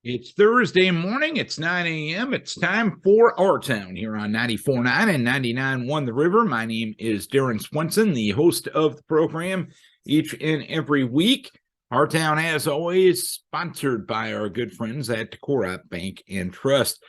It's Thursday morning. It's 9 a.m. It's time for Our Town here on 94.9 and 99.1 The River. My name is Darren Swenson, the host of the program each and every week. Our Town, as always, sponsored by our good friends at Decorah Bank and Trust.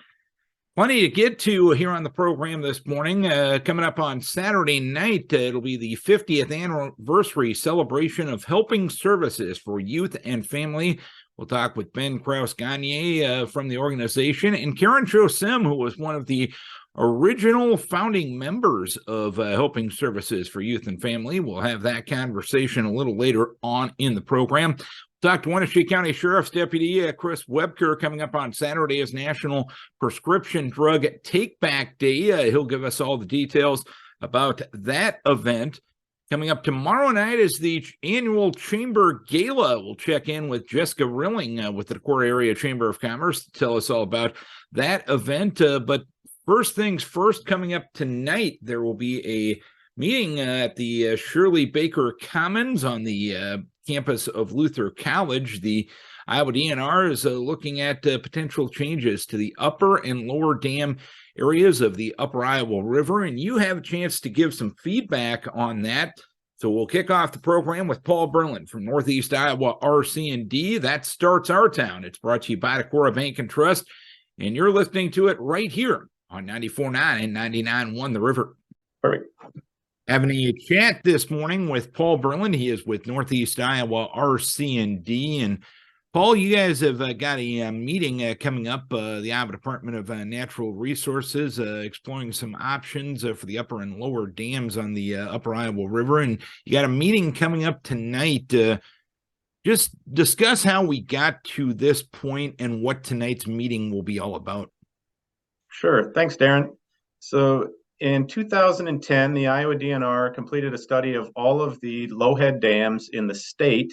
Plenty to get to here on the program this morning. Coming up on Saturday night, it'll be the 50th anniversary celebration of helping services for youth and family. We'll talk with Ben Krouse-Gagne from the organization and Karen Tjossem, who was one of the original founding members of Helping Services for Youth and Family. We'll have that conversation a little later on in the program. Talk to Winneshiek County Sheriff's Deputy Chris Wuebker coming up on Saturday is National Prescription Drug Take-Back Day. He'll give us all the details about that event. Coming up tomorrow night is the annual Chamber Gala. We'll check in with Jessica Rilling with the Decorah Area Chamber of Commerce to tell us all about that event. But first things first, coming up tonight, there will be a meeting at the Shirley Baker Commons on the campus of Luther College. The Iowa DNR is looking at potential changes to the upper and lower dam areas of the upper Iowa River, and you have a chance to give some feedback on that. So we'll kick off the program with Paul Berland from Northeast Iowa RC&D. That starts Our Town. It's brought to you by Decorah Bank and Trust, and you're listening to it right here on 94.9 and 99.1 The River. Perfect. Having a chat this morning with Paul Berland. He is with Northeast Iowa RC&D. And Paul, you guys have got a meeting coming up, the Iowa Department of Natural Resources, exploring some options for the upper and lower dams on the upper Iowa River. And you got a meeting coming up tonight. Just discuss how we got to this point and what tonight's meeting will be all about. Sure. Thanks, Darren. So in 2010, the Iowa DNR completed a study of all of the low-head dams in the state,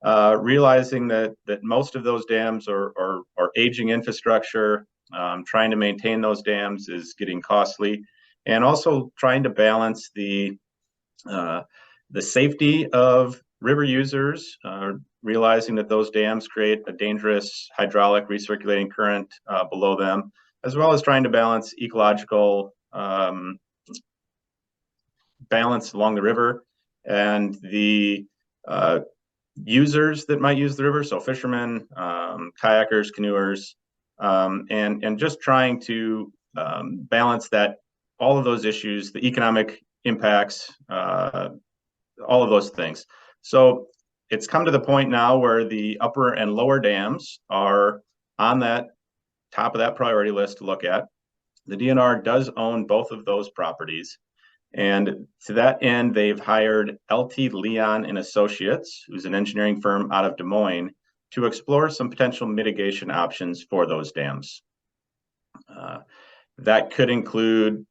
realizing that most of those dams are aging infrastructure. Trying to maintain those dams is getting costly, and also trying to balance the safety of river users, realizing that those dams create a dangerous hydraulic recirculating current below them, as well as trying to balance ecological balance along the river and the users that might use the river, so fishermen, kayakers, canoers, and just trying to balance that, all of those issues, the economic impacts, all of those things. So it's come to the point now where the upper and lower dams are on that top of that priority list to look at. The DNR does own both of those properties. And to that end, they've hired LT Leon and Associates, who's an engineering firm out of Des Moines, to explore some potential mitigation options for those dams. That could include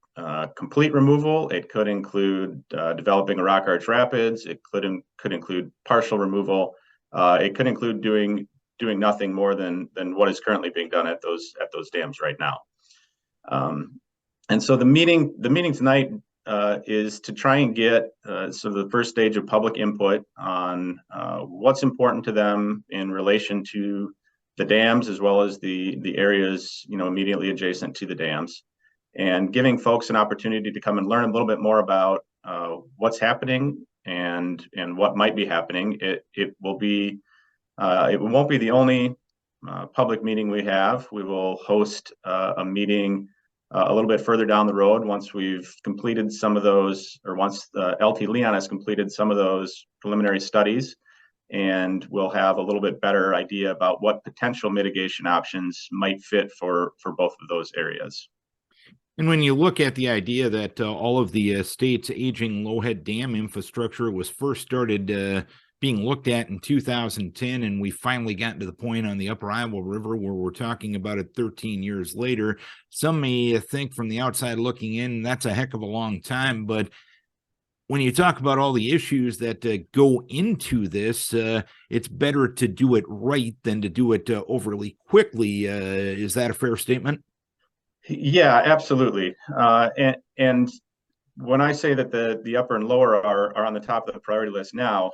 complete removal. It could include developing a rock arch rapids. It could include partial removal. It could include doing nothing more than what is currently being done at those dams right now. And so the meeting tonight is to try and get sort of the first stage of public input on what's important to them in relation to the dams, as well as the areas immediately adjacent to the dams, and giving folks an opportunity to come and learn a little bit more about what's happening and what might be happening. It won't be the only public meeting we have. We will host a meeting a little bit further down the road once we've completed some of those, or once LT Leon has completed some of those preliminary studies, and we'll have a little bit better idea about what potential mitigation options might fit for both of those areas. And when you look at the idea that all of the state's aging low-head dam infrastructure was first started being looked at in 2010, and we finally gotten to the point on the upper Iowa River where we're talking about it 13 years later. Some may think from the outside looking in, that's a heck of a long time, but when you talk about all the issues that go into this, it's better to do it right than to do it overly quickly. Is that a fair statement? Yeah, absolutely. And when I say that the upper and lower are on the top of the priority list now,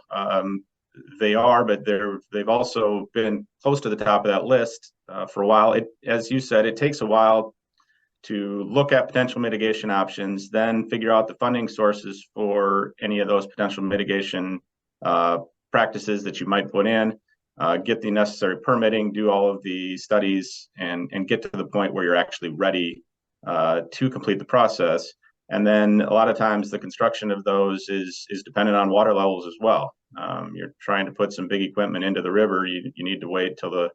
they are, but they've also been close to the top of that list for a while. As you said, it takes a while to look at potential mitigation options, then figure out the funding sources for any of those potential mitigation practices that you might put in, get the necessary permitting, do all of the studies, and get to the point where you're actually ready to complete the process. And then a lot of times the construction of those is dependent on water levels as well. You're trying to put some big equipment into the river. You need to wait till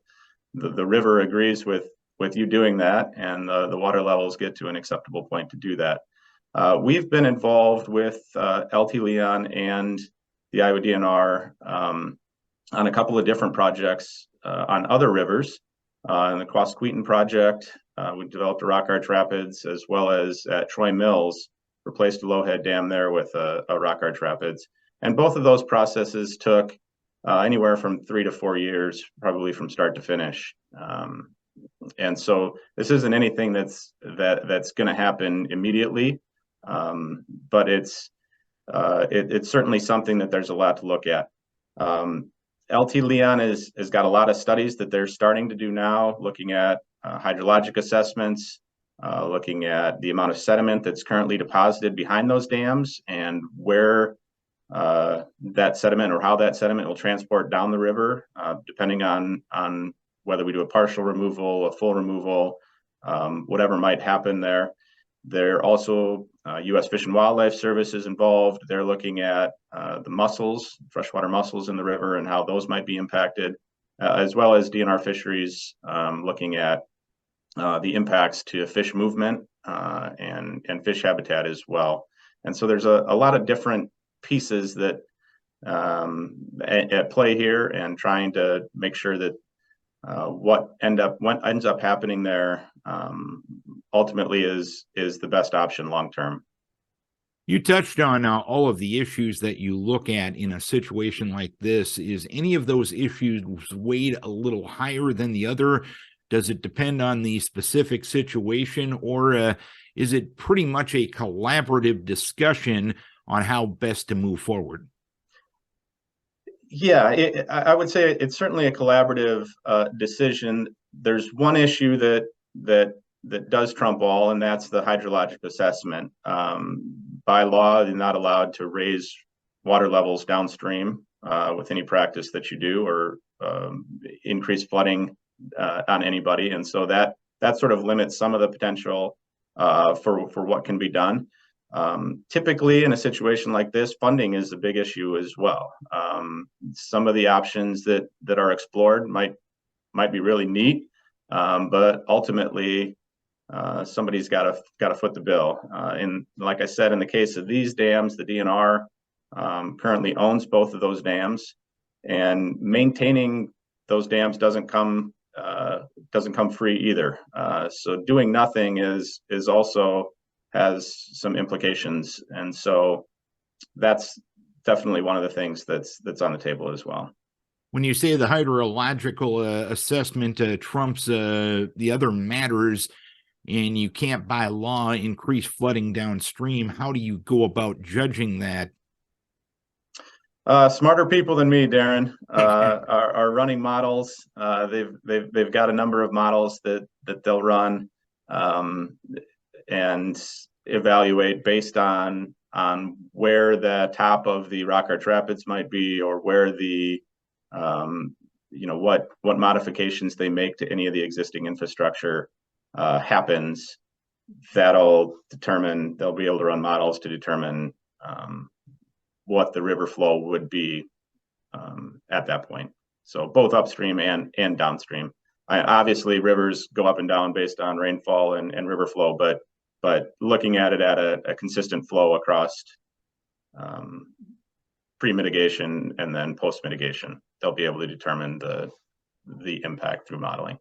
the river agrees with you doing that, and the water levels get to an acceptable point to do that. We've been involved with LT Leon and the Iowa DNR on a couple of different projects on other rivers. In the Krouse-Gagne project, we developed a rock arch rapids, as well as at Troy Mills, replaced a low head dam there with a rock arch rapids. And both of those processes took anywhere from 3 to 4 years, probably from start to finish. And so this isn't anything that's going to happen immediately, but it's certainly something that there's a lot to look at. LT Leon has got a lot of studies that they're starting to do now, looking at hydrologic assessments, looking at the amount of sediment that's currently deposited behind those dams, and where that sediment or how that sediment will transport down the river, depending on whether we do a partial removal, a full removal, whatever might happen there. There are also U.S. Fish and Wildlife Service is involved. They're looking at the mussels, freshwater mussels in the river, and how those might be impacted, as well as DNR Fisheries looking at the impacts to fish movement and fish habitat as well. And so there's a lot of different pieces that at play here, and trying to make sure that what ends up happening there ultimately is the best option long term. You touched on all of the issues that you look at in a situation like this. Is any of those issues weighed a little higher than the other? Does it depend on the specific situation, or is it pretty much a collaborative discussion on how best to move forward? Yeah, I would say it's certainly a collaborative decision. There's one issue that does trump all, and that's the hydrologic assessment. By law, you're not allowed to raise water levels downstream with any practice that you do, or increase flooding on anybody, and so that sort of limits some of the potential for what can be done. Typically, in a situation like this, funding is a big issue as well. Some of the options that are explored might be really neat, but ultimately, somebody's got to foot the bill. And like I said, in the case of these dams, the DNR currently owns both of those dams, and maintaining those dams doesn't come free either. So doing nothing is also has some implications, and so that's definitely one of the things that's on the table as well. When you say the hydrological assessment trumps the other matters, and you can't by law increase flooding downstream, how do you go about judging that? Smarter people than me, Darren, are running models. They've got a number of models that they'll run and evaluate based on where the top of the rock arch rapids might be, or where the what modifications they make to any of the existing infrastructure happens. That'll determine, they'll be able to run models to determine what the river flow would be at that point. So both upstream and downstream. Obviously, rivers go up and down based on rainfall and river flow, but looking at it at a consistent flow across pre-mitigation and then post-mitigation, they'll be able to determine the impact through modeling.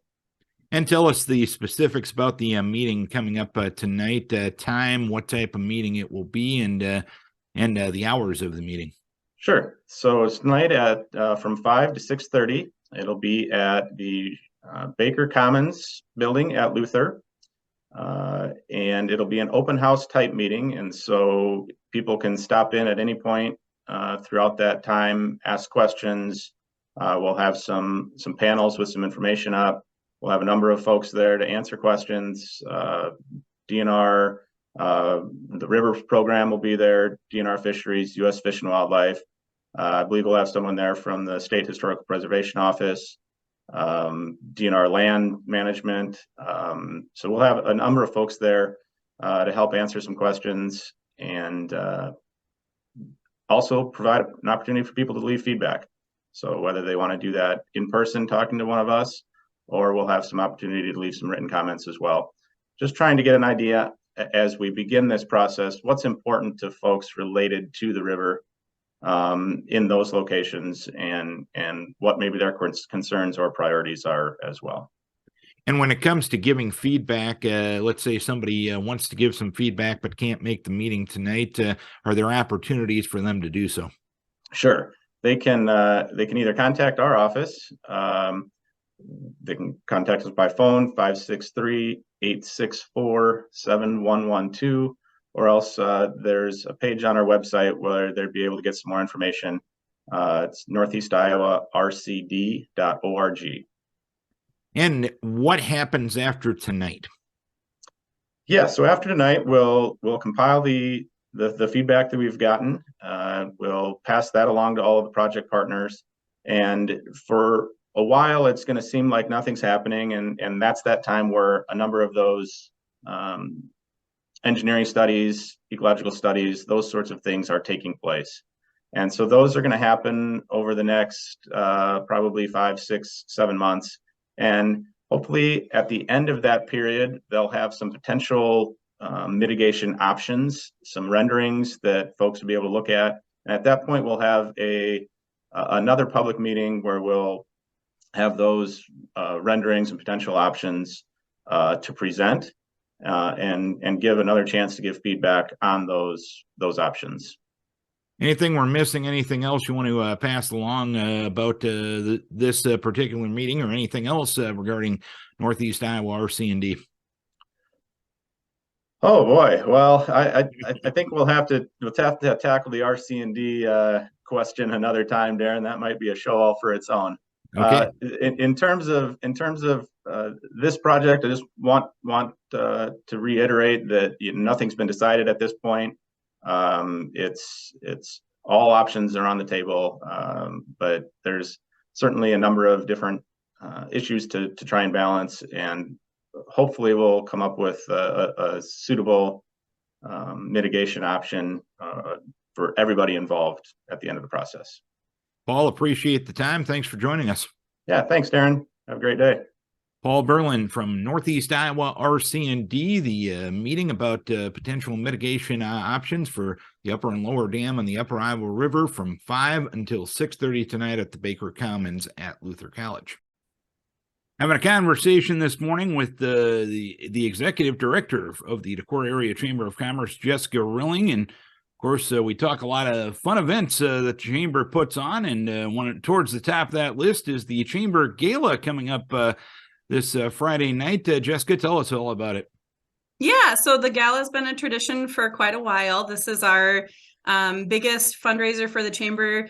And tell us the specifics about the meeting coming up tonight, time, what type of meeting it will be, and the hours of the meeting. Sure. So it's tonight at from 5 to 6:30. It'll be at the Baker Commons building at Luther. And it'll be an open house type meeting. And so people can stop in at any point throughout that time, ask questions. We'll have some panels with some information up. We'll have a number of folks there to answer questions. DNR, the river program will be there, DNR Fisheries, U.S. Fish and Wildlife. I believe we'll have someone there from the State Historical Preservation Office, DNR Land Management. So we'll have a number of folks there to help answer some questions, and also provide an opportunity for people to leave feedback. So whether they want to do that in person, talking to one of us, or we'll have some opportunity to leave some written comments as well. Just trying to get an idea as we begin this process, what's important to folks related to the river in those locations, and what maybe their concerns or priorities are as well. And when it comes to giving feedback, let's say somebody wants to give some feedback but can't make the meeting tonight, are there opportunities for them to do so? Sure. They can either contact our office. They can contact us by phone, 563-864-7112, or else there's a page on our website where they'd be able to get some more information. It's northeastiowarcd.org. And what happens after tonight? Yeah, so after tonight, we'll compile the feedback that we've gotten. We'll pass that along to all of the project partners. And for a while, it's going to seem like nothing's happening. And that's that time where a number of those engineering studies, ecological studies, those sorts of things are taking place. And so those are going to happen over the next probably 5, 6, 7 months. And hopefully at the end of that period, they'll have some potential mitigation options, some renderings that folks will be able to look at. And at that point, we'll have another public meeting where we'll have those renderings and potential options to present, and give another chance to give feedback on those options. Anything we're missing? Anything else you want to pass along about this particular meeting, or anything else regarding Northeast Iowa RC&D? Oh boy, well, I think we'll have to tackle the RC&D question another time, Darren. That might be a show all for its own. Okay. In terms of this project, I just want to reiterate that nothing's been decided at this point. It's all options are on the table, but there's certainly a number of different issues to try and balance, and hopefully we'll come up with a suitable mitigation option for everybody involved at the end of the process. Paul, appreciate the time. Thanks for joining us. Yeah, thanks, Darren. Have a great day. Paul Berland from Northeast Iowa RC&D, the meeting about potential mitigation options for the upper and lower dam on the upper Iowa River from 5 until 6:30 tonight at the Baker Commons at Luther College. Having a conversation this morning with the executive director of the Decorah Area Chamber of Commerce, Jessica Rilling, and of course, we talk a lot of fun events that the Chamber puts on, and towards the top of that list is the Chamber Gala coming up this Friday night. Jessica, tell us all about it. Yeah, so the gala has been a tradition for quite a while. This is our biggest fundraiser for the Chamber,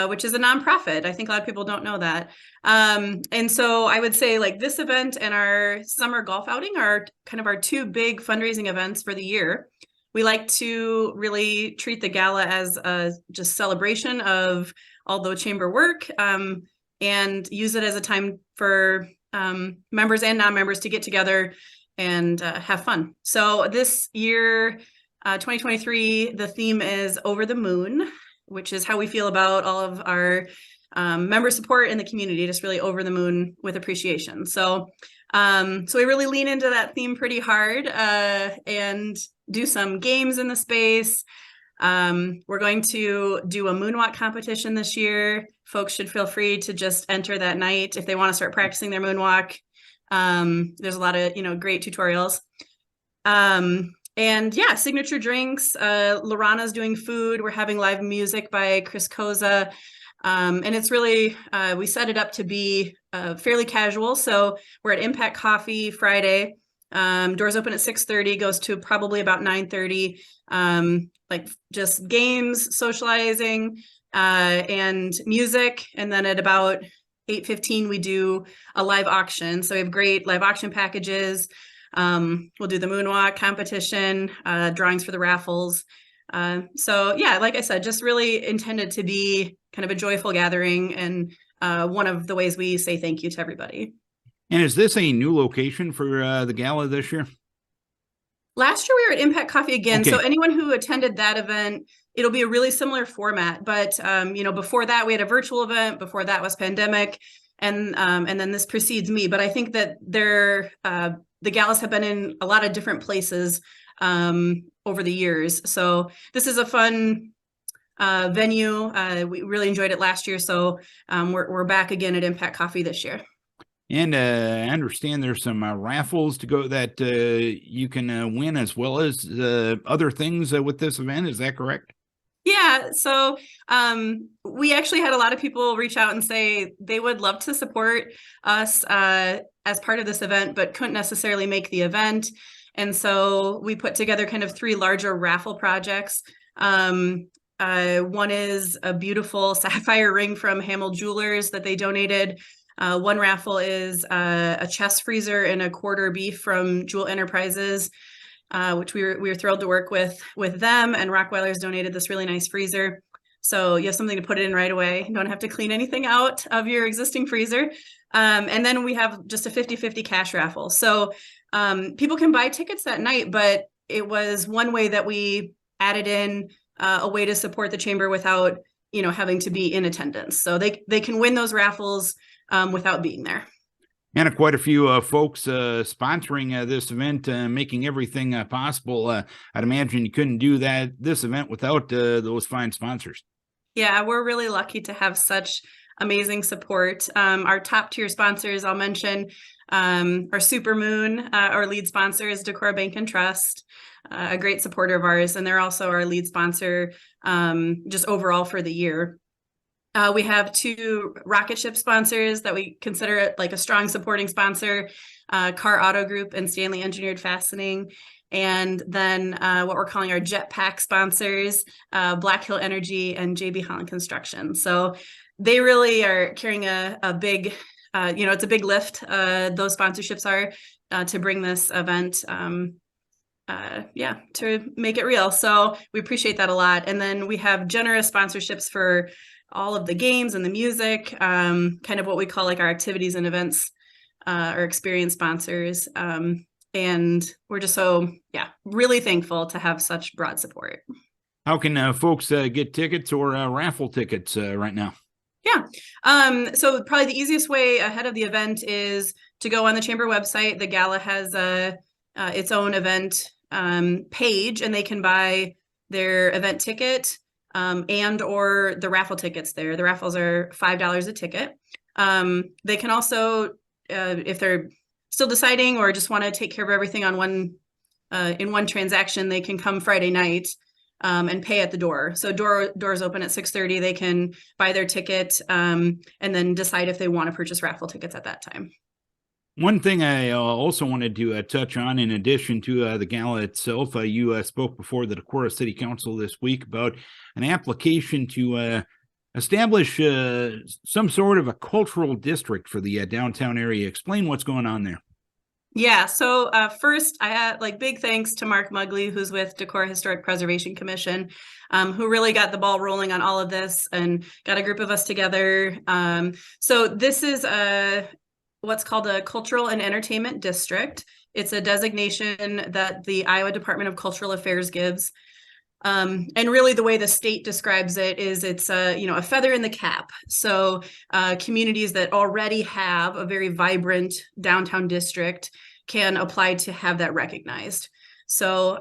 which is a nonprofit. I think a lot of people don't know that. And so I would say like this event and our summer golf outing are kind of our two big fundraising events for the year. We like to really treat the gala as a just celebration of all the Chamber work, and use it as a time for members and non-members to get together and have fun. So this year, 2023, the theme is Over the Moon, which is how we feel about all of our member support in the community, just really over the moon with appreciation. So we really lean into that theme pretty hard and do some games in the space. We're going to do a moonwalk competition this year. Folks should feel free to just enter that night if they want to start practicing their moonwalk. There's a lot of, great tutorials. And yeah, signature drinks. Lorana's doing food. We're having live music by Chris Koza. And it's really, we set it up to be fairly casual. So we're at Impact Coffee Friday. Doors open at 6:30, goes to probably about 9:30. Like just games, socializing, and music. And then at about 8:15, we do a live auction. So we have great live auction packages. We'll do the moonwalk competition, drawings for the raffles. So yeah, like I said, just really intended to be kind of a joyful gathering, and one of the ways we say thank you to everybody. And is this a new location for the gala this year? Last year we were at Impact Coffee again. Okay. So anyone who attended that event, it'll be a really similar format. But before that we had a virtual event. Before that was pandemic, and then this precedes me. But I think that the galas have been in a lot of different places over the years. So this is a fun venue. We really enjoyed it last year. So we're back again at Impact Coffee this year. And I understand there's some raffles to go that you can win, as well as other things with this event. Is that correct? Yeah. So we actually had a lot of people reach out and say they would love to support us as part of this event, but couldn't necessarily make the event. And so we put together kind of 3 larger raffle projects. One is a beautiful sapphire ring from Hamill Jewelers that they donated. One raffle is a chest freezer and a quarter beef from Jewel Enterprises, which we were thrilled to work with them. And Rockweiler's donated this really nice freezer, so you have something to put it in right away. You don't have to clean anything out of your existing freezer. And then we have just a 50-50 cash raffle. So people can buy tickets that night, but it was one way that we added in a way to support the chamber without having to be in attendance. So they can win those raffles without being there. And quite a few folks sponsoring this event, making everything possible. I'd imagine you couldn't do this event without those fine sponsors. Yeah, we're really lucky to have such amazing support. Our top tier sponsors, I'll mention, our Supermoon, our lead sponsor is Decorah Bank and Trust, a great supporter of ours, and they're also our lead sponsor just overall for the year. We have 2 rocket ship sponsors that we consider like a strong supporting sponsor, Car Auto Group and Stanley Engineered Fastening. And then what we're calling our jetpack sponsors, Black Hill Energy and JB Holland Construction. So they really are carrying a big, it's a big lift. Those sponsorships are to bring this event, to make it real. So we appreciate that a lot. And then we have generous sponsorships for all of the games and the music, kind of what we call like our activities and events, or experience sponsors. And we're just really thankful to have such broad support. How can folks get tickets or raffle tickets right now? Yeah. So probably the easiest way ahead of the event is to go on the chamber website. The gala has its own event page, and they can buy their event ticket and or the raffle tickets there. The raffles are $5 a ticket. They can also, if they're still deciding or just want to take care of everything on in one transaction, they can come Friday night and pay at the door. So doors open at 6:30. They can buy their ticket and then decide if they want to purchase raffle tickets at that time. One thing I also wanted to touch on, in addition to the gala itself, you spoke before the Decorah City Council this week about an application to establish some sort of a cultural district for the downtown area. Explain what's going on there. Yeah, so first I had big thanks to Mark Mugley, who's with Decorah Historic Preservation Commission, who really got the ball rolling on all of this and got a group of us together. So this is what's called a Cultural and Entertainment District. It's a designation that the Iowa Department of Cultural Affairs gives. And really the way the state describes it is it's a feather in the cap. So communities that already have a very vibrant downtown district can apply to have that recognized. So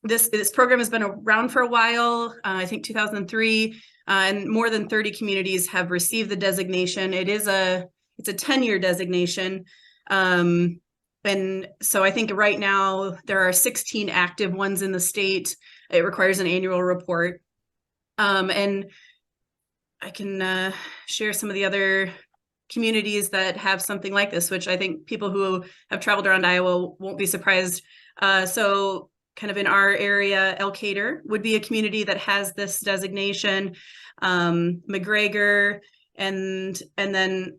this program has been around for a while, I think 2003, and more than 30 communities have received the designation. It's a 10-year designation. And so I think right now there are 16 active ones in the state. It requires an annual report. And I can share some of the other communities that have something like this, which I think people who have traveled around Iowa won't be surprised. So kind of in our area, Elkader would be a community that has this designation, McGregor, and then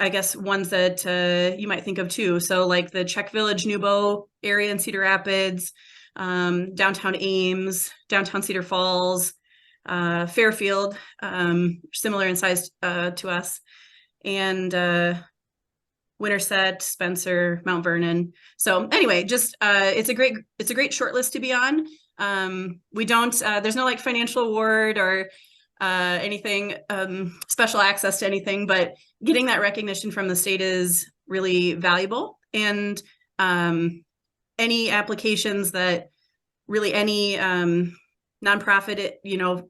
I guess ones that you might think of too. So like the Czech Village, Newbo area in Cedar Rapids, downtown Ames, downtown Cedar Falls, Fairfield, similar in size to us, and Winterset, Spencer, Mount Vernon. So anyway, just it's a great short list to be on. We don't there's no like financial award or anything, special access to anything, but getting that recognition from the state is really valuable. And any applications that really any nonprofit,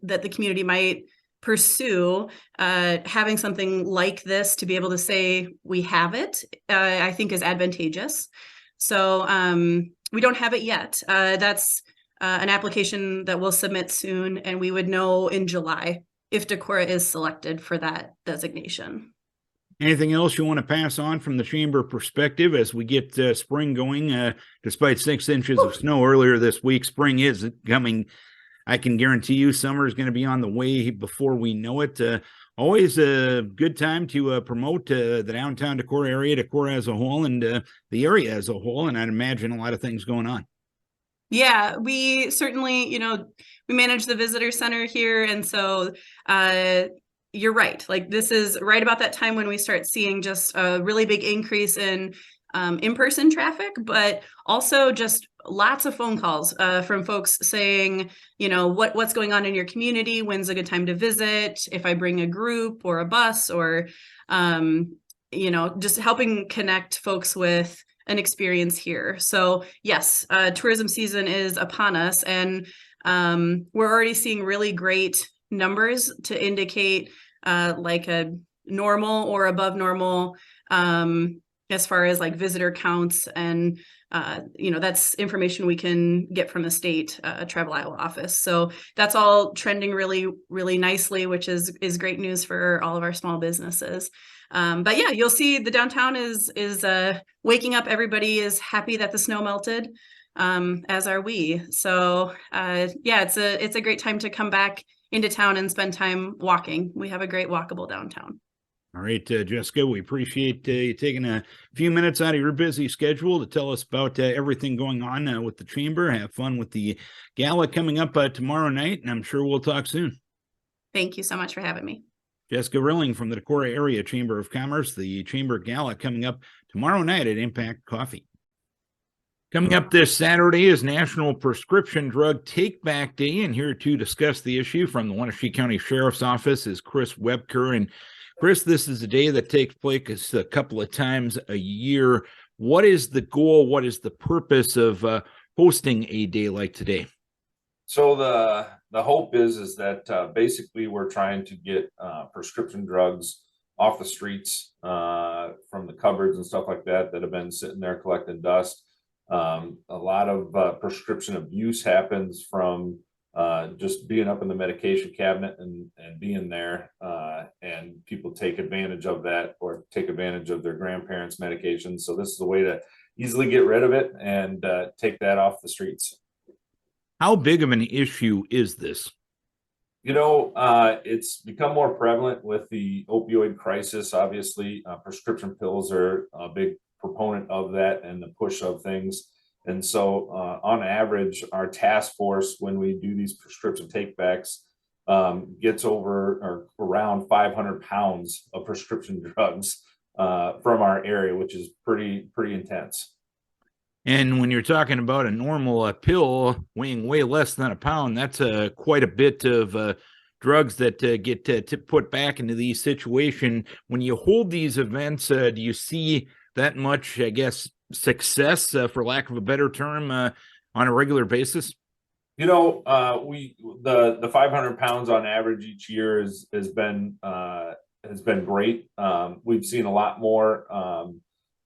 that the community might pursue, having something like this to be able to say we have it, I think is advantageous. So we don't have it yet. That's an application that we'll submit soon, and we would know in July if Decorah is selected for that designation. Anything else you want to pass on from the chamber perspective as we get spring going? Despite 6 inches of snow earlier this week, spring is coming. I can guarantee you summer is going to be on the way before we know it. Always a good time to promote the downtown Decorah area, Decorah as a whole, and the area as a whole. And I'd imagine a lot of things going on. Yeah, we certainly, we manage the visitor center here. And so you're right. Like this is right about that time when we start seeing just a really big increase in in-person traffic, but also just lots of phone calls from folks saying, what's going on in your community? When's a good time to visit? If I bring a group or a bus or, just helping connect folks with an experience here. So yes, tourism season is upon us, and we're already seeing really great numbers to indicate like a normal or above normal as far as like visitor counts. And that's information we can get from the state Travel Iowa office. So that's all trending really, really nicely, which is great news for all of our small businesses. But yeah, you'll see the downtown is waking up. Everybody is happy that the snow melted, as are we. So yeah, it's a great time to come back into town and spend time walking. We have a great walkable downtown. All right, Jessica, we appreciate you taking a few minutes out of your busy schedule to tell us about everything going on with the chamber. Have fun with the gala coming up tomorrow night, and I'm sure we'll talk soon. Thank you so much for having me. Jessica Rilling from the Decorah Area Chamber of Commerce, the Chamber Gala coming up tomorrow night at Impact Coffee. Coming up this Saturday is National Prescription Drug Take-Back Day, and here to discuss the issue from the Winneshiek County Sheriff's Office is Chris Wuebker. And Chris, this is a day that takes place a couple of times a year. What is the goal? What is the purpose of hosting a day like today? So the hope is that basically we're trying to get prescription drugs off the streets from the cupboards and stuff like that have been sitting there collecting dust. A lot of prescription abuse happens from just being up in the medication cabinet and being there, and people take advantage of that or take advantage of their grandparents' medications. So this is a way to easily get rid of it and take that off the streets. How big of an issue is this? It's become more prevalent with the opioid crisis. Obviously, prescription pills are a big proponent of that and the push of things. And so on average, our task force, when we do these prescription takebacks, gets over or around 500 pounds of prescription drugs from our area, which is pretty intense. And when you're talking about a normal pill weighing way less than a pound, that's quite a bit of drugs that get put back into these situations. When you hold these events, do you see that much, I guess, success, for lack of a better term, on a regular basis? The 500 pounds on average each year has been great. We've seen a lot more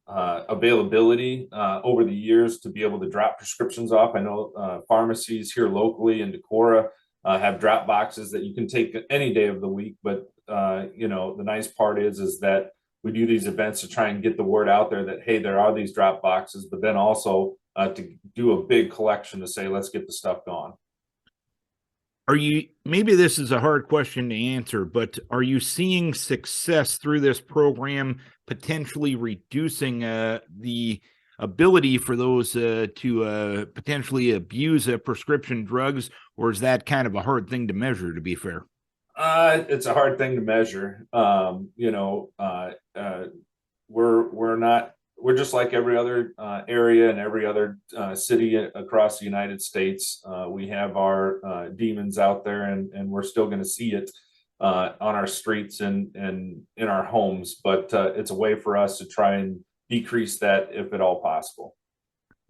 availability over the years to be able to drop prescriptions off. I know pharmacies here locally in Decorah have drop boxes that you can take any day of the week. But the nice part is that we do these events to try and get the word out there that, hey, there are these drop boxes, but then also to do a big collection to say, let's get the stuff gone. Are you, maybe this is a hard question to answer, but are you seeing success through this program potentially reducing the ability for those to potentially abuse prescription drugs, or is that kind of a hard thing to measure, to be fair? It's a hard thing to measure. We're just like every other area and every other city across the United States. We have our demons out there, and we're still going to see it on our streets and in our homes. But it's a way for us to try and decrease that if at all possible.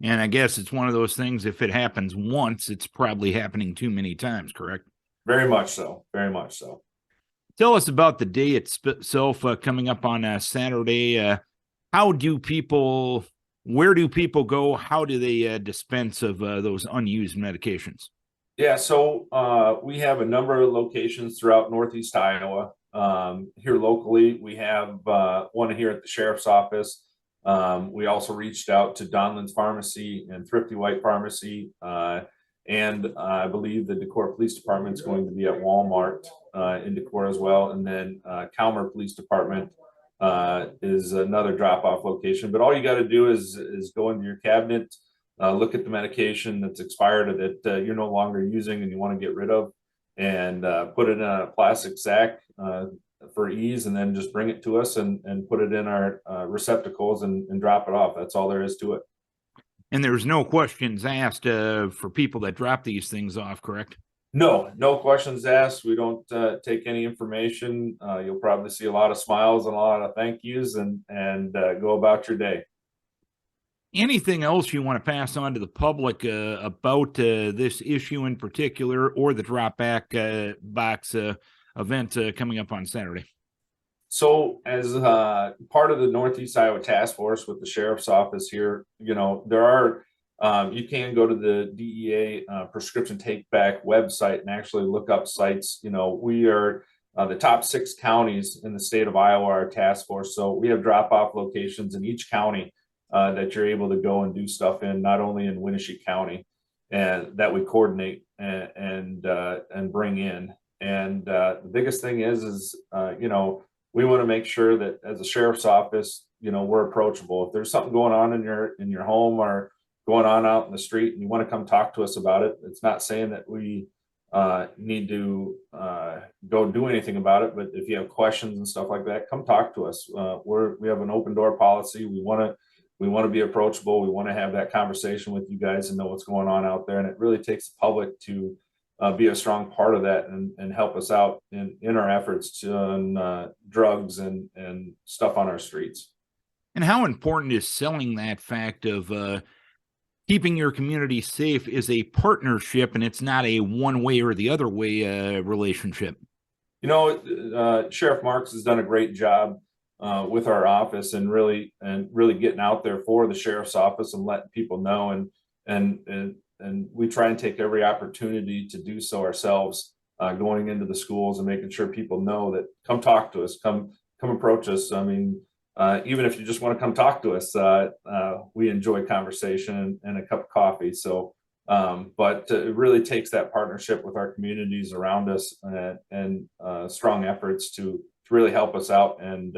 And I guess it's one of those things, if it happens once, it's probably happening too many times, correct? Very much so. Very much so. Tell us about the day itself coming up on Saturday. How do people, where do people go? How do they dispense of those unused medications? Yeah, so we have a number of locations throughout Northeast Iowa. Here locally, we have one here at the sheriff's office. We also reached out to Donlands Pharmacy and Thrifty White Pharmacy. And I believe the Decorah Police Department is going to be at Walmart in Decorah as well. And then Calmer Police Department is another drop-off location. But all you got to do is go into your cabinet, look at the medication that's expired or that you're no longer using and you want to get rid of, and put it in a plastic sack for ease, and then just bring it to us and put it in our receptacles and drop it off. That's all there is to it. And there's no questions asked for people that drop these things off, correct? No questions asked. We don't take any information. You'll probably see a lot of smiles and a lot of thank yous, and go about your day. Anything else you want to pass on to the public about this issue in particular, or the drop back box event coming up on Saturday? So as part of the Northeast Iowa Task Force with the Sheriff's Office here, there are, you can go to the DEA prescription take back website and actually look up sites. We are the top 6 counties in the state of Iowa are task force. So we have drop off locations in each county that you're able to go and do stuff in, not only in Winneshiek County, and that we coordinate and bring in. And the biggest thing is we want to make sure that as a sheriff's office, we're approachable. If there's something going on in your home or going on out in the street and you want to come talk to us about it, it's not saying that we need to go do anything about it. But if you have questions and stuff like that, come talk to us. We have an open door policy. We want to be approachable. We want to have that conversation with you guys and know what's going on out there. And it really takes the public to be a strong part of that and help us out in our efforts on drugs and stuff on our streets. And how important is selling that fact of keeping your community safe is a partnership, and it's not a one way or the other way relationship? Sheriff Marks has done a great job with our office and really getting out there for the sheriff's office and letting people know, and we try and take every opportunity to do so ourselves, going into the schools and making sure people know that come talk to us, come approach us. I mean, even if you just want to come talk to us, we enjoy conversation and a cup of coffee. So, but it really takes that partnership with our communities around us and strong efforts to really help us out and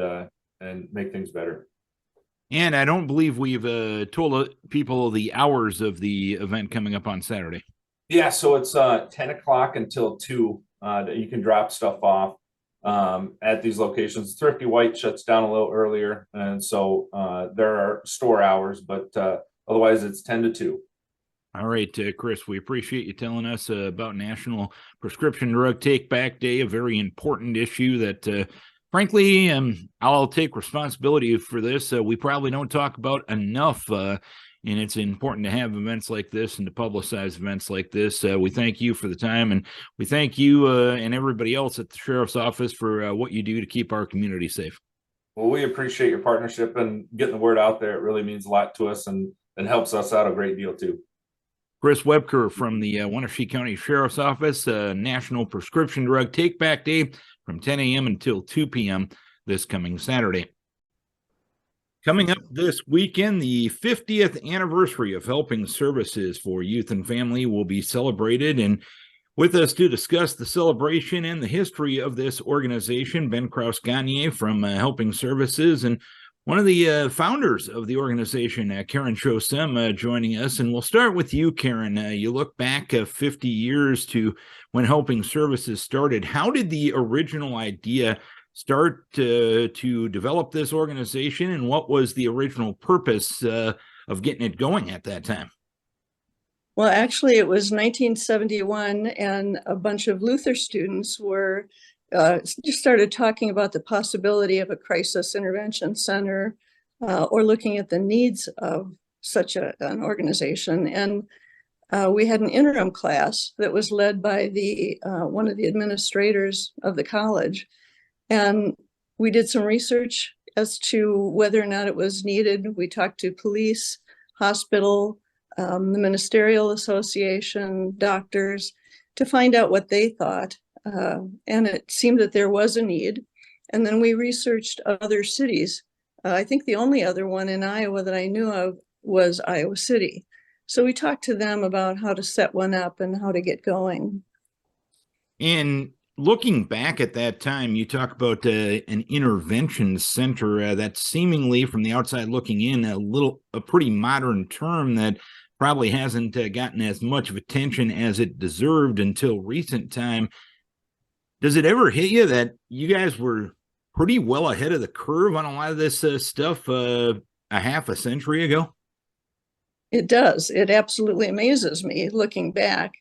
make things better. And I don't believe we've told people the hours of the event coming up on Saturday. Yeah, so it's 10 o'clock until 2 that you can drop stuff off at these locations. Thrifty White shuts down a little earlier, and so there are store hours, but otherwise it's 10 to 2. All right, Chris, we appreciate you telling us about National Prescription Drug Take Back Day, a very important issue that frankly, I'll take responsibility for this. We probably don't talk about enough, and it's important to have events like this and to publicize events like this. We thank you for the time, and we thank you and everybody else at the Sheriff's Office for what you do to keep our community safe. Well, we appreciate your partnership and getting the word out there. It really means a lot to us and helps us out a great deal too. Chris Wuebker from the Winneshiek County Sheriff's Office, National Prescription Drug Take Back Day from 10 a.m. until 2 p.m. this coming Saturday. Coming up this weekend, the 50th anniversary of Helping Services for Youth and Family will be celebrated. And with us to discuss the celebration and the history of this organization, Ben Krouse-Gagne from Helping Services, and one of the founders of the organization, Karen Tjossem, joining us. And we'll start with you, Karen. You look back 50 years to when Helping Services started. How did the original idea start to develop this organization, and what was the original purpose of getting it going at that time? Well, actually, it was 1971, and a bunch of Luther students were just started talking about the possibility of a crisis intervention center or looking at the needs of such an organization. And we had an interim class that was led by one of the administrators of the college. And we did some research as to whether or not it was needed. We talked to police, hospital, the Ministerial Association, doctors, to find out what they thought. And it seemed that there was a need. And then we researched other cities. I think the only other one in Iowa that I knew of was Iowa City. So we talked to them about how to set one up and how to get going. And looking back at that time, you talk about an intervention center that's seemingly, from the outside looking in, a pretty modern term that probably hasn't gotten as much of attention as it deserved until recent time. Does it ever hit you that you guys were pretty well ahead of the curve on a lot of this stuff a half a century ago? It does. It absolutely amazes me looking back.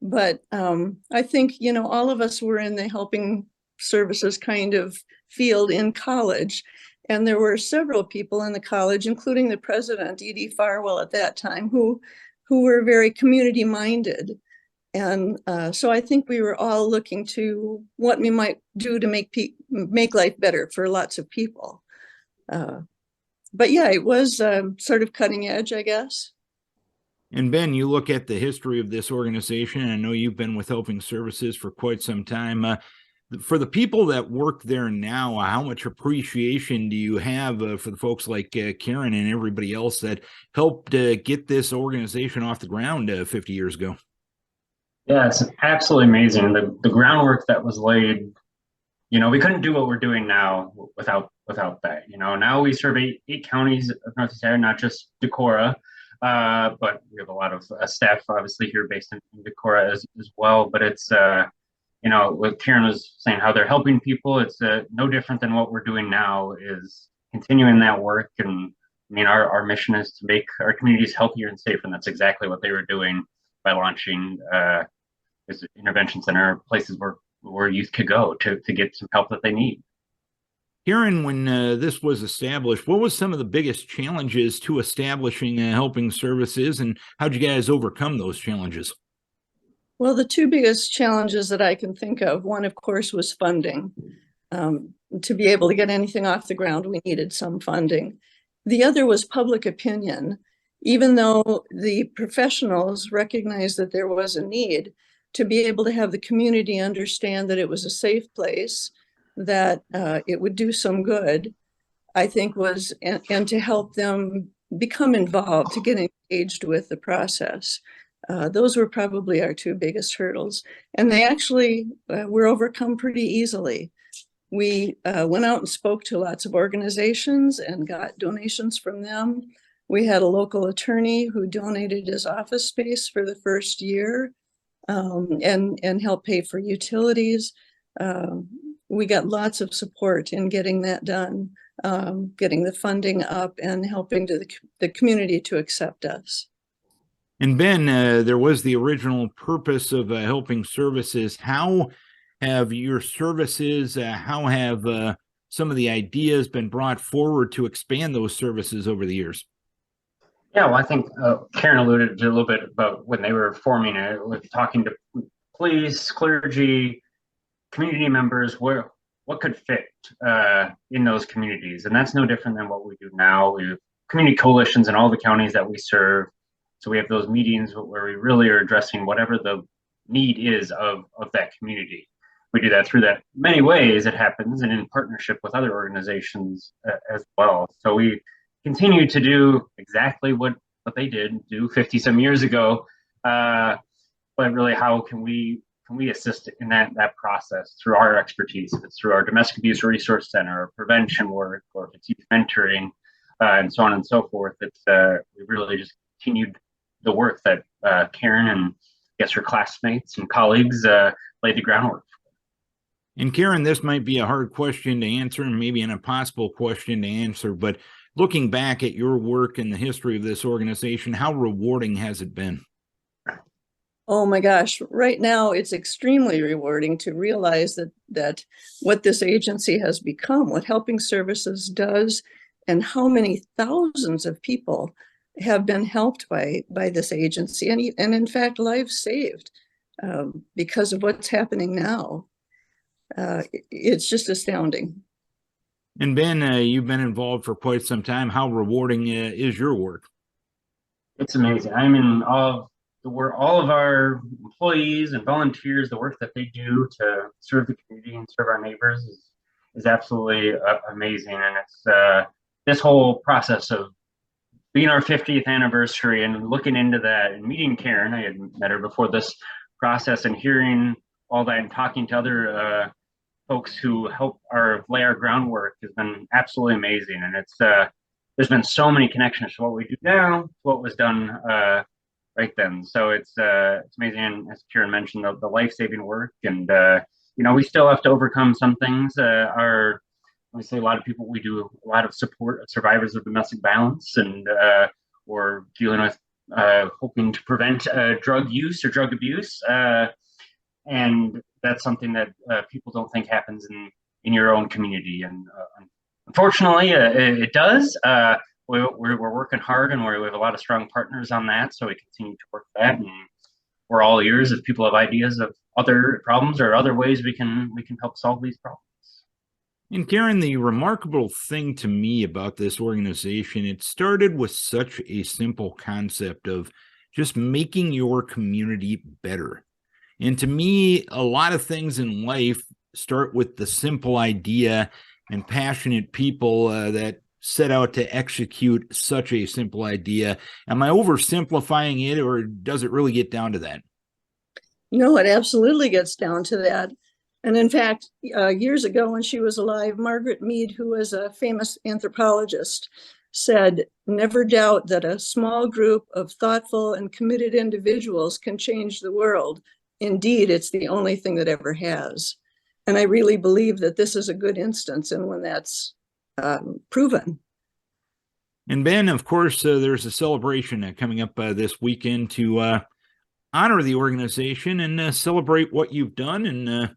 But I think, all of us were in the helping services kind of field in college. And there were several people in the college, including the president, E.D. Farwell at that time, who were very community minded. And so I think we were all looking to what we might do to make life better for lots of people. But yeah, it was sort of cutting edge, I guess. And Ben, you look at the history of this organization, and I know you've been with Helping Services for quite some time. For the people that work there now, how much appreciation do you have for the folks like Karen and everybody else that helped get this organization off the ground 50 years ago? Yeah, it's absolutely amazing. The groundwork that was laid, we couldn't do what we're doing now without that. Now we serve eight counties of Northeast Iowa, not just Decorah. But we have a lot of staff obviously here based in Decorah as well. But it's, what Karen was saying, how they're helping people, it's no different than what we're doing now, is continuing that work. And I mean, our mission is to make our communities healthier and safe. And that's exactly what they were doing by launching this intervention center, places where youth could go to get some help that they need. Karen, when this was established, what was some of the biggest challenges to establishing Helping Services, and how'd you guys overcome those challenges? Well, the two biggest challenges that I can think of, one, of course, was funding. To be able to get anything off the ground, we needed some funding. The other was public opinion. Even though the professionals recognized that there was a need, to be able to have the community understand that it was a safe place, that it would do some good, I think was, and to help them become involved, to get engaged with the process. Those were probably our two biggest hurdles. And they actually were overcome pretty easily. We went out and spoke to lots of organizations and got donations from them. We had a local attorney who donated his office space for the first year and helped pay for utilities. We got lots of support in getting that done, getting the funding up and helping the community to accept us. And Ben, there was the original purpose of Helping Services. How have your services, how have some of the ideas been brought forward to expand those services over the years? Yeah, well, I think Karen alluded to a little bit about when they were forming it, with talking to police, clergy, community members, what could fit in those communities. And that's no different than what we do now. We have community coalitions in all the counties that we serve. So we have those meetings where we really are addressing whatever the need is of that community. We do that through that many ways it happens, and in partnership with other organizations as well. So we continue to do exactly what they did do 50 some years ago. But really, how can we assist in that process through our expertise? If it's through our domestic abuse resource center, or prevention work, or if it's youth mentoring, and so on and so forth. It's we really just continued the work that Karen and I guess her classmates and colleagues laid the groundwork. And Karen, this might be a hard question to answer and maybe an impossible question to answer, but looking back at your work and the history of this organization, how rewarding has it been? Oh my gosh, right now it's extremely rewarding to realize that what this agency has become, what Helping Services does, and how many thousands of people have been helped by this agency, and in fact, lives saved because of what's happening now. It's just astounding. And Ben, you've been involved for quite some time. How rewarding is your work? It's amazing. I'm in awe of the work, all of our employees and volunteers, the work that they do to serve the community and serve our neighbors is absolutely amazing. And it's this whole process of being our 50th anniversary and looking into that and meeting Karen. I had met her before this process, and hearing all that and talking to other folks who help lay our groundwork has been absolutely amazing. And it's there's been so many connections to what we do now, to what was done right then. So it's amazing. And as Karen mentioned, the life-saving work, and we still have to overcome some things. Obviously, a lot of people, we do a lot of support of survivors of domestic violence, and or dealing with hoping to prevent drug use or drug abuse. And that's something that people don't think happens in your own community. And unfortunately, it does. We're working hard, and we have a lot of strong partners on that. So we continue to work that, and we're all ears if people have ideas of other problems or other ways we can help solve these problems. And Karen, the remarkable thing to me about this organization, it started with such a simple concept of just making your community better. And to me, a lot of things in life start with the simple idea and passionate people that set out to execute such a simple idea. Am I oversimplifying it, or does it really get down to that? No, it absolutely gets down to that. And in fact, years ago when she was alive, Margaret Mead, who was a famous anthropologist, said, "Never doubt that a small group of thoughtful and committed individuals can change the world. Indeed, it's the only thing that ever has." And I really believe that this is a good instance and when that's proven. And Ben, of course, there's a celebration coming up this weekend to honor the organization and celebrate what you've done, and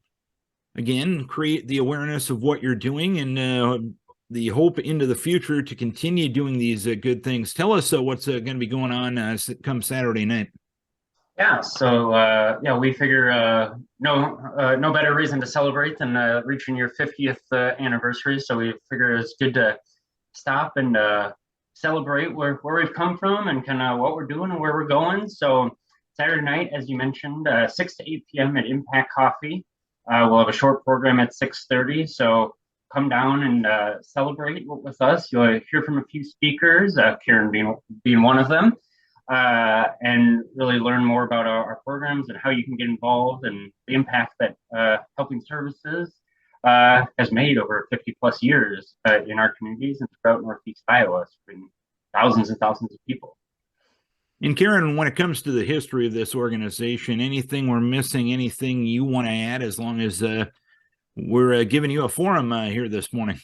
again, create the awareness of what you're doing, and the hope into the future to continue doing these good things. Tell us what's going to be going on come Saturday night. Yeah, so we figure no better reason to celebrate than reaching your 50th anniversary. So we figure it's good to stop and celebrate where we've come from and kind of what we're doing and where we're going. So Saturday night, as you mentioned, 6 to 8 p.m. at Impact Coffee. We'll have a short program at 6:30. So come down and celebrate with us. You'll hear from a few speakers, Karen being one of them. And really learn more about our programs and how you can get involved and the impact that Helping Services has made over 50 plus years in our communities and throughout Northeast Iowa, serving thousands and thousands of people. And Karen, when it comes to the history of this organization, anything we're missing, anything you want to add, as long as we're giving you a forum here this morning?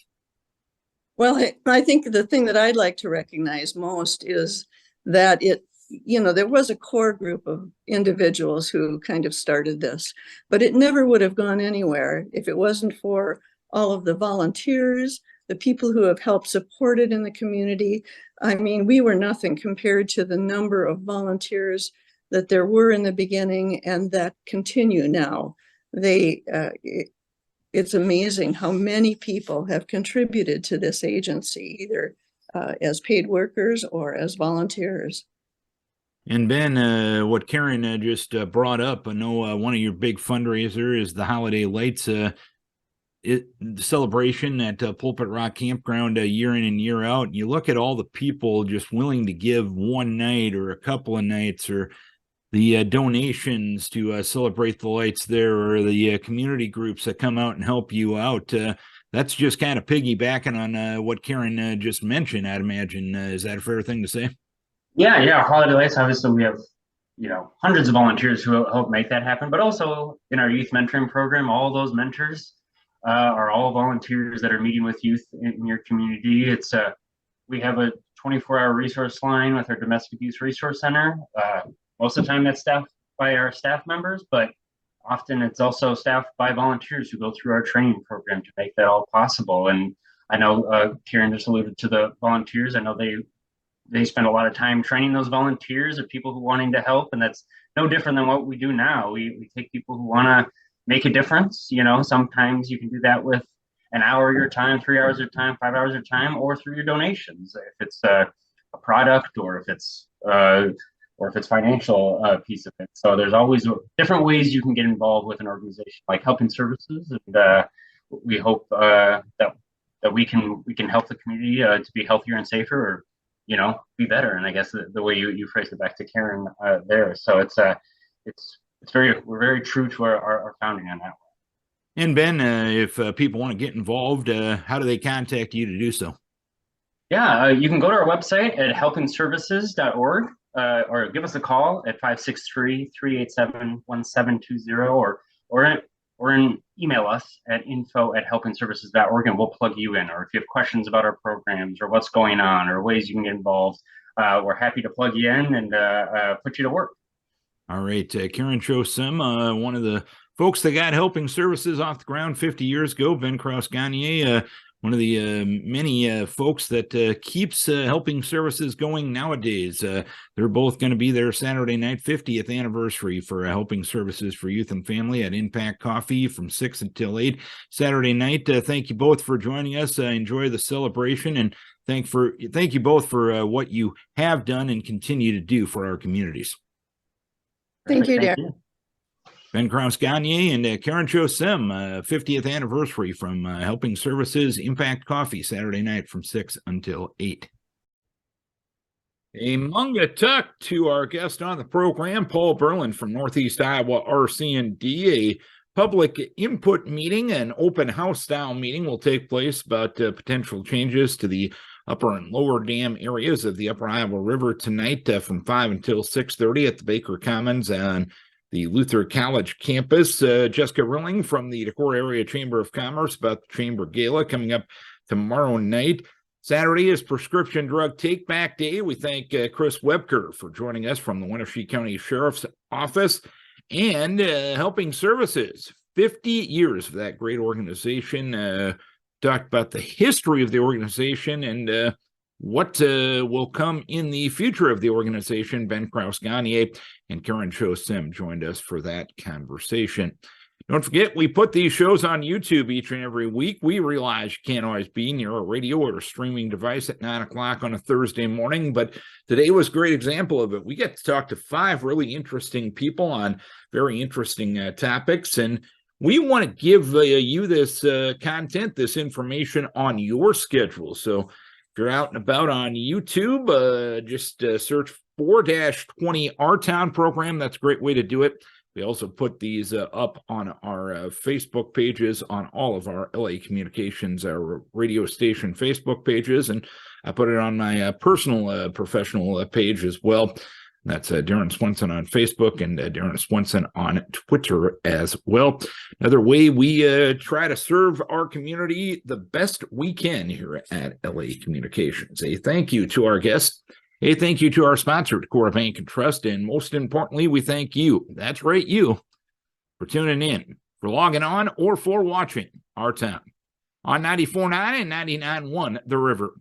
Well, I think the thing that I'd like to recognize most is that there was a core group of individuals who kind of started this, but it never would have gone anywhere if it wasn't for all of the volunteers, the people who have helped support it in the community. I mean, we were nothing compared to the number of volunteers that there were in the beginning and that continue now. It's amazing how many people have contributed to this agency, either as paid workers or as volunteers. And Ben, what Karen just brought up, I know one of your big fundraiser is the Holiday Lights. the celebration at Pulpit Rock Campground year in and year out. And you look at all the people just willing to give one night or a couple of nights, or the donations to celebrate the lights there, or the community groups that come out and help you out. That's just kind of piggybacking on what Karen just mentioned, I'd imagine. Is that a fair thing to say? Yeah. Holiday Lights, obviously we have, hundreds of volunteers who help make that happen, but also in our youth mentoring program, all those mentors are all volunteers that are meeting with youth in your community. We have a 24-hour resource line with our Domestic Abuse Resource Center. Most of the time that's staffed by our staff members, but often it's also staffed by volunteers who go through our training program to make that all possible. And I know Karen just alluded to the volunteers. I know they spend a lot of time training those volunteers of people who wanting to help, and that's no different than what we do now. We take people who want to make a difference. Sometimes you can do that with an hour of your time, 3 hours of your time, 5 hours of your time, or through your donations. If it's a product, or if it's financial piece of it. So there's always different ways you can get involved with an organization like Helping Services, and we hope that we can help the community to be healthier and safer, or be better. And I guess the way you phrased it back to Karen there. So we're very true to our founding on that one. And Ben, if people want to get involved, how do they contact you to do so? Yeah, you can go to our website at helpingservices.org, or give us a call at 563-387-1720, or email us at info@helpingservices.org, and we'll plug you in. Or if you have questions about our programs or what's going on or ways you can get involved, we're happy to plug you in and put you to work. All right, Karen Tjossem, one of the folks that got Helping Services off the ground 50 years ago, Ben Krouse-Gagne, one of the many folks that keeps Helping Services going nowadays. They're both going to be there Saturday night, 50th anniversary for Helping Services for Youth and Family at Impact Coffee from 6 until 8 Saturday night. Thank you both for joining us. Enjoy the celebration, and thank you both for what you have done and continue to do for our communities. Thank you, Darren. Ben Krouse-Gagne and Karen Tjossem, 50th anniversary from Helping Services Impact Coffee, Saturday night from 6 until 8. A Munga Tuck to our guest on the program, Paul Berland from Northeast Iowa RC&D. A public input meeting, an open house style meeting, will take place about potential changes to the upper and lower dam areas of the upper Iowa River tonight from 5 until 6:30 at the Baker Commons on the Luther College campus. Jessica Rilling from the Decorah Area Chamber of Commerce about the Chamber Gala coming up tomorrow night. Saturday is Prescription Drug Take Back Day. We thank Chris Wuebker for joining us from the Winneshiek County Sheriff's Office, and Helping Services. 50 years of that great organization. Talked about the history of the organization and what will come in the future of the organization. Ben Krouse-Gagne and Karen Tjossem joined us for that conversation. Don't forget, we put these shows on YouTube each and every week. We realize you can't always be near a radio or a streaming device at 9 o'clock on a Thursday morning, but today was a great example of it. We get to talk to 5 really interesting people on very interesting topics, and we want to give you this content, this information on your schedule. So if you're out and about on YouTube, just search 4-20 Our Town program. That's a great way to do it. We also put these up on our Facebook pages on all of our LA Communications, our radio station Facebook pages, and I put it on my personal professional page as well. That's Darren Swenson on Facebook and Darren Swenson on Twitter as well. Another way we try to serve our community the best we can here at LA Communications. A thank you to our guests. A thank you to our sponsor, Decorah Bank and Trust. And most importantly, we thank you. That's right, you, for tuning in, for logging on, or for watching Our Town on 94.9 and 99.1 The River.